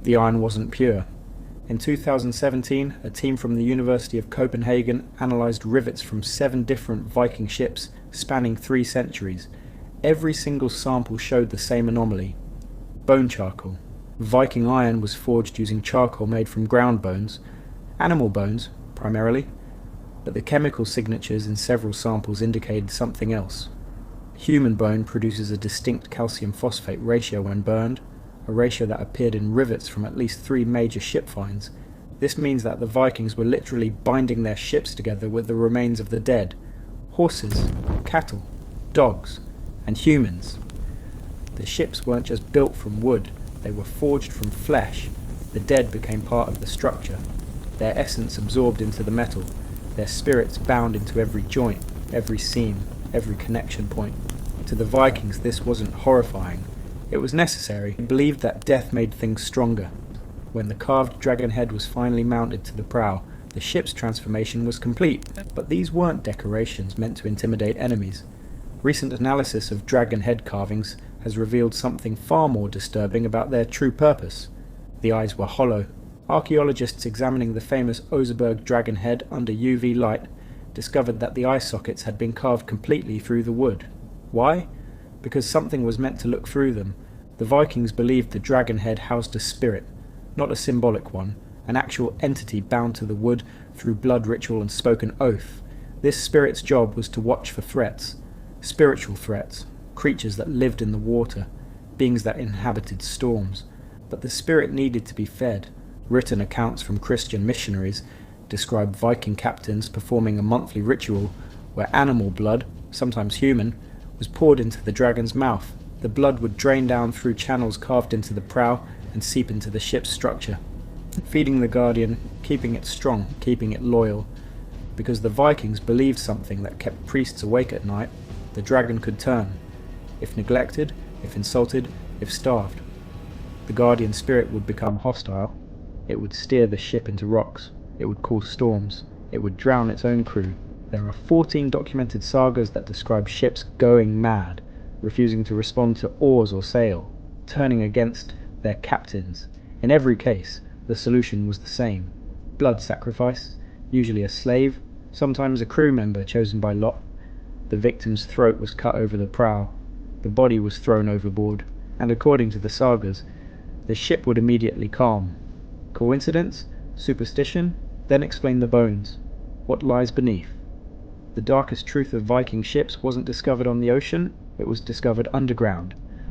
the iron wasn't pure. In 2017, a team from the University of Copenhagen analysed rivets from 7 different Viking ships spanning 3 centuries. Every single sample showed the same anomaly: bone charcoal. Viking iron was forged using charcoal made from ground bones, animal bones primarily, but the chemical signatures in several samples indicated something else. Human bone produces a distinct calcium phosphate ratio when burned, a ratio that appeared in rivets from at least 3 major ship finds. This means that the Vikings were literally binding their ships together with the remains of the dead: horses, cattle, dogs, and humans. The ships weren't just built from wood, they were forged from flesh. The dead became part of the structure, their essence absorbed into the metal, their spirits bound into every joint, every seam, every connection point. To the Vikings, this wasn't horrifying. It was necessary. They believed that death made things stronger. When the carved dragonhead was finally mounted to the prow, the ship's transformation was complete. But these weren't decorations meant to intimidate enemies. Recent analysis of dragonhead carvings has revealed something far more disturbing about their true purpose. The eyes were hollow. Archaeologists examining the famous Oseberg dragonhead under UV light discovered that the eye sockets had been carved completely through the wood. Why? Because something was meant to look through them. The Vikings believed the dragonhead housed a spirit, not a symbolic one, an actual entity bound to the wood through blood ritual and spoken oath. This spirit's job was to watch for threats, spiritual threats, creatures that lived in the water, beings that inhabited storms. But the spirit needed to be fed. Written accounts from Christian missionaries describe Viking captains performing a monthly ritual where animal blood, sometimes human, was poured into the dragon's mouth. The blood would drain down through channels carved into the prow and seep into the ship's structure, feeding the Guardian, keeping it strong, keeping it loyal. Because the Vikings believed something that kept priests awake at night: the dragon could turn, if neglected, if insulted, if starved. The Guardian spirit would become hostile. It would steer the ship into rocks. It would cause storms. It would drown its own crew. There are 14 documented sagas that describe ships going mad, refusing to respond to oars or sail, turning against their captains. In every case, the solution was the same: blood sacrifice, usually a slave, sometimes a crew member chosen by lot. The victim's throat was cut over the prow, the body was thrown overboard, and according to the sagas, the ship would immediately calm. Coincidence? Superstition? Then explain the bones. What lies beneath? The darkest truth of Viking ships wasn't discovered on the ocean, it was discovered underground,